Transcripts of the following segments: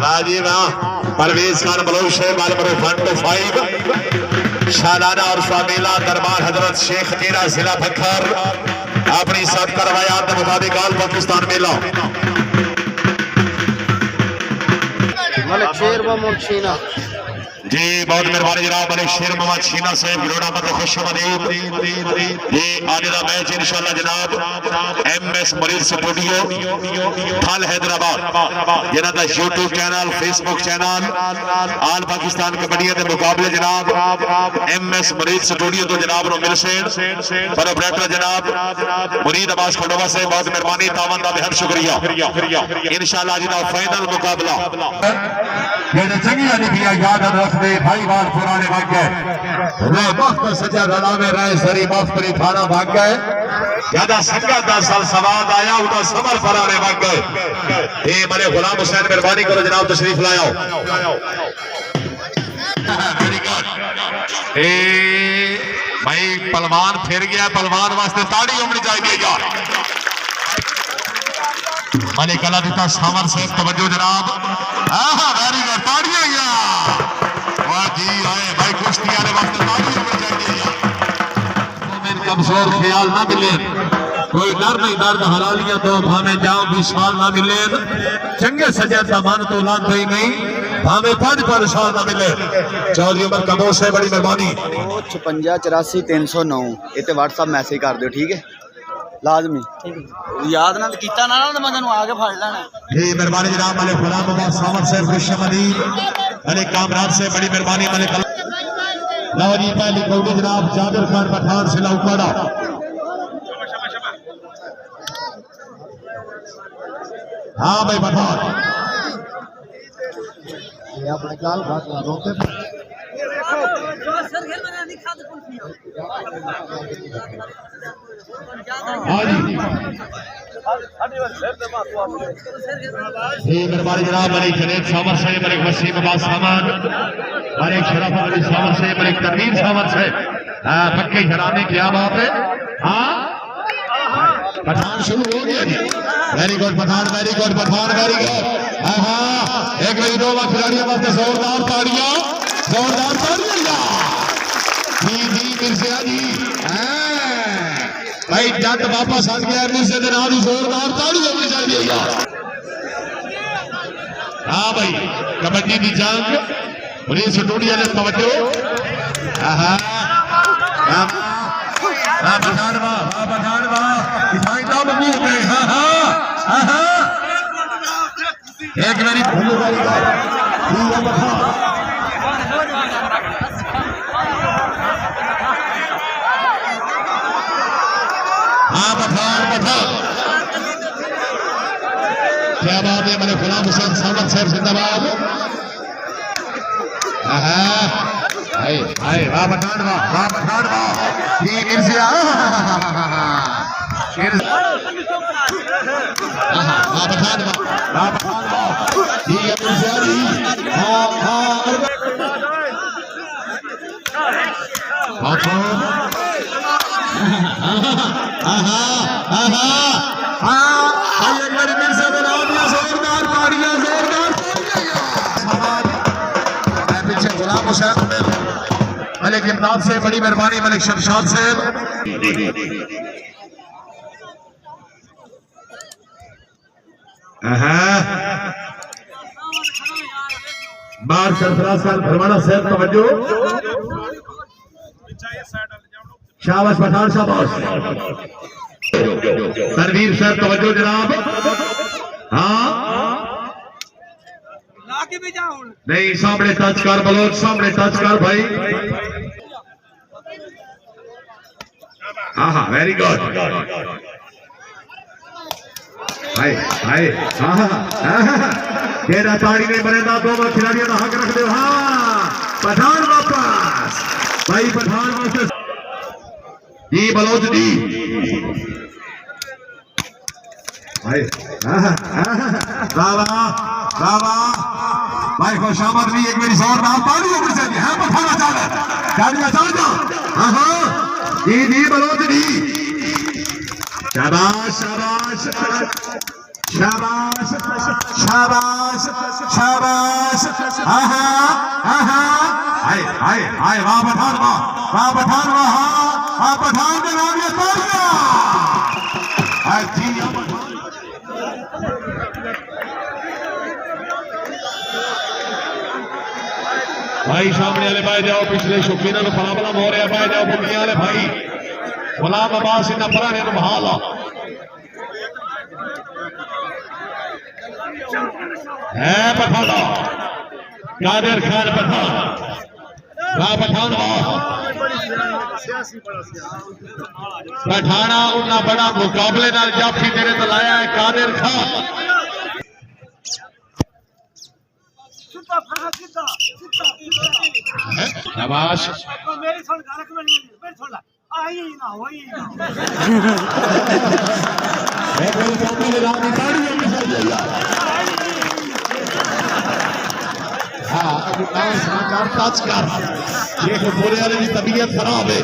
वाह जी वाह। परवेज खान बलोच है बालमरो 1 to 5 शालाना और सामेला दरबार हजरत शेख तेरा जिला फखर अपनी सबका रवायात के मुताबिक आल पाकिस्तान मेला मलिक शेर मोहम्मद छीना जी बहुत मेहरबानी जनाब मलिक शेर मोहम्मद छीना साहब गिरोड़ा मत खुशआमदीद। ये आज का मैच इंशाल्लाह जनाब MS मरीज स्टूडियो थल हैदराबाद जिन्हां दा YouTube चैनल Facebook चैनल आल पाकिस्तान कबड्डी के मुकाबले जनाब MS मरीज स्टूडियो तो जनाब नो मिल से पर ऑपरेटर जनाब मुरीद अब्बास खंडोवा से बहुत मेहरबानी तावन दा बेहद शुक्रिया। इंशाल्लाह आज दा फाइनल मुकाबला ये चंगी लिखिया याद रखते भाई बात पुराने भाग गए रे वक्त सजा रला में रहे सरी मफ्तरी थाना भाग गए ज्यादा संगत 10 साल सवाद आया उदा समर फराने भाग गए। ये मेरे गुलाम हुसैन मेहरबानी करो जनाब तशरीफ लाओ। Very good. ए भाई पहलवान फिर गया पहलवान वास्ते ताड़ी होनी चाहिए यार। मलिक अला दिता सावर से तवज्जो जनाब। वेरी गुड ताड़ियां यार वाह जी आए भाई कुश्ती वाले वक्त ताड़ी होनी चाहिए यार। तो मेरे कमजोर ख्याल ना मिले कोई डर नहीं दर्द हरा लिया तो भावे जाओ विशाल ना मिले चंगे सजा का मन तो लाद ही नहीं भावे 5 साल ना मिले। चौधरी उमर कमोश है बड़ी मेहरबानी 56 84 309 इते व्हाट्सएप मैसेज कर दो ठीक है लाजमी याद ना कीता ना मैं तेन आके फड़ लेना। जी मेहरबानी जनाब मलिक गुलाम अब्बास सावर से खुशआमदी मलिक कामराज से बड़ी मेहरबानी मलिक लो जी पहली कौड़ी जनाब जाबिर खान पठान से लाउपाड़ा हाँ भाई पठान अपने काल बात रोते मेहरबानी जनाब मलिक जनेब सावर से मलिक वसीम अब्बास सामान मलिक शरफ अली सावर से मलिक तनवीर सावर से पक्के घराने क्या बात है। हाँ पठान शुरू हो गया जी। Very good Pathan very good Pathan very good. हाँ एक बजे 2 खिलाड़ियों वास्ते जोरदार ताड़ियां जी मिर्जा जी भाई जट वापस आ गया मिर्जे के नाम जोरदार ताड़ी होनी चाहिए यार। हाँ भाई कबड्डी की जंग पुलिस स्टूडियो ने तवज्जो एक मेरी हाँ पठान क्या बात है मेरे गुलाम हुसैन सामत साहब जिंदाबाद। वाह पठान वाह ये मिर्जिया वाह पठान वाह ये मिर्जिया जी पीछे गुलाम हुसैन मलिक इमदाद से बड़ी मेहरबानी मलिक शमशाद से बार सरफराज खान भरवाना साहब तवज्जो शाबाश पठान शाबाश तनवीर साहब तवज्जो जनाब। हाँ नहीं सामने टच कर बलोच सामने टच कर भाई। हाँ वेरी गुड हाय हाय तेरा ताड़ी नहीं बनेगा 2 खिलाड़ियों का हक रख दो। हाँ पठान वापस भाई पठान वापस जी बलोच जी भाई खुशामद भी एक मेरी जोरदार ताड़ी होनी चाहिए। हाँ पठाना चाल जी बलोच जी शाबाश शाबाश शाबाश शाबाश शाबाश आहा आहा हाय हाय हाय वाह पठान वाह पठान वाह पठान के नाम ये तालियां हाय जी भाई सामने वाले भाई जाओ पिछले शौकीन को फलाफला हो रहा भाई जाओ बुकिया वाले भाई गुलाम अब्बास इन्ना पुराने तो बहाल है पठाना कादिर खान पठान पठाना उन्ना बड़ा मुकाबले नाल जाफी तेरे तो लाया है कादिर खान शाबाश टच कर शेख पूरे वाले की तबीयत खराब है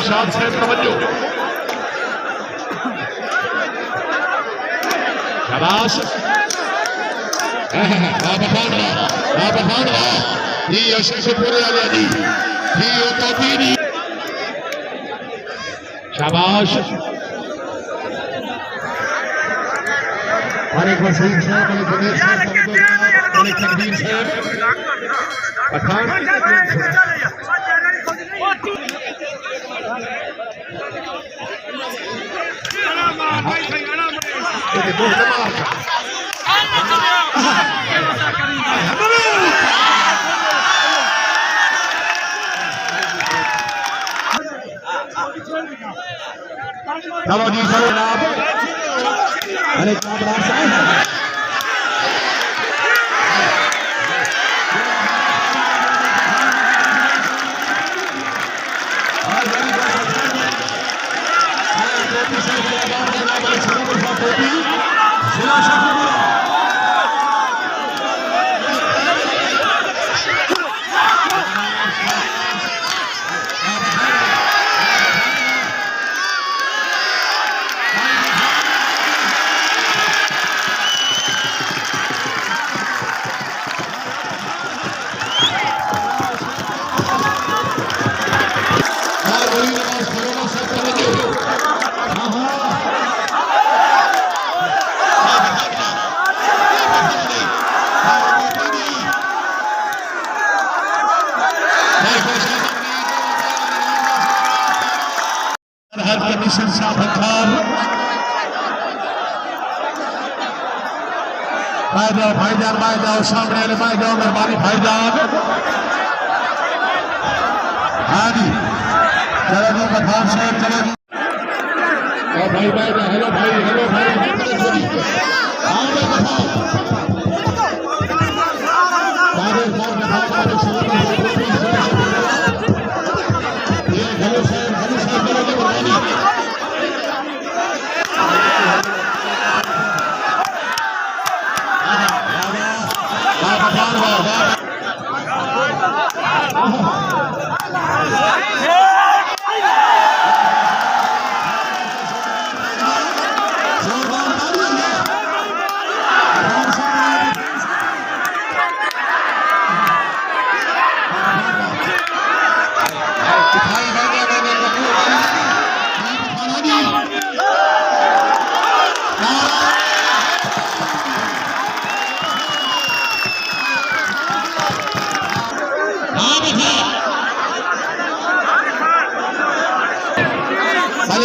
शाबाश से तवज्जो शाबाश ये यशक पूरे वाले जी ये तो भी शाबाश मलिक वसीम साहब मलिक जमीर साहब मलिक तकदीर साहब पठान जी जनाब अरे कमीशन साहब भाईजान भाई जाओ सामने वाले भाई जाओ मेहरबानी भाईजान हाँ जी चलो जी पठान साहब चलो जी भाई भाई हेलो भाई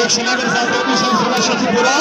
शनागर साहब को शकीपुरा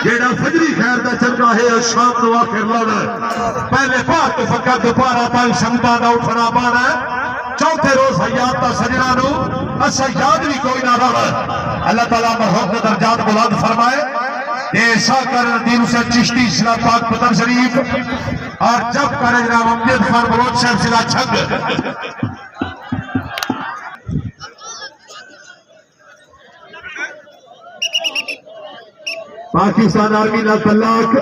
जेड़ा फजरी खैर का चंगा है और शाम को आखिर लौना पहले पाक फका दोबारा तक शमता का उठना पाना चौथे रोज हयात का सजना नु अच्छा याद भी कोई ना रहा अल्लाह ताला मरहूम के दर्जात बुलंद फरमाए ऐसा कर दिन से चिश्ती सिला पाक पतन शरीफ और जब करे जनाब अमजद खान बलोच साहब सिला छग पाकिस्तान आर्मी ना तलाक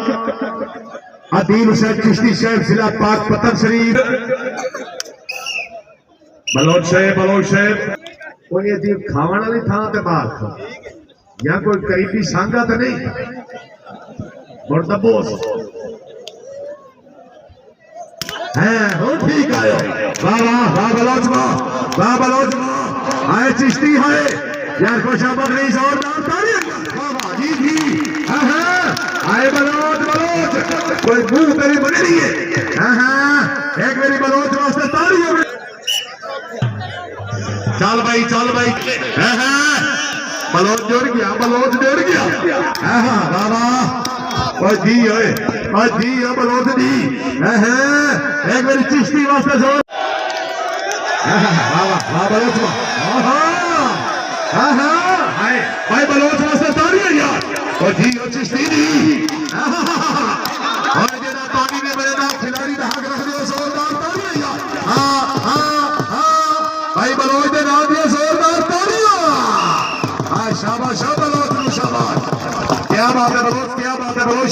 अदील हुसैन चिश्ती शहर जिला पाक पतन शरीफ बलोच साहब कोई अजीब खावन वाली थां ते बात या कोई करीबी सांगा तो नहीं और दबोस है हो ठीक आयो वाह बलोच आए चिश्ती है यार खुशामद नहीं जोरदार ताली जी आए बलोच कोई मुंह तेरी बनी नहीं है एक मेरी बलोच वास्ते ताली हो गई चल भाई बलोच जुड़ गया वाह जी ओए जी बलोच जी एक मेरी चिश्ती वास्ते जोर वाह बलोच भाई बलोच वास्ते ताली है यार और जी ओ चिश्ती दी और जेड़ा पानी में मेरे नाम खिलाड़ी का हक रख दियो जोरदार ताली है यार भाई बलोच दे नाम दियो जोरदार ताली शाबाश बलोच शाबाश क्या बात है बलोच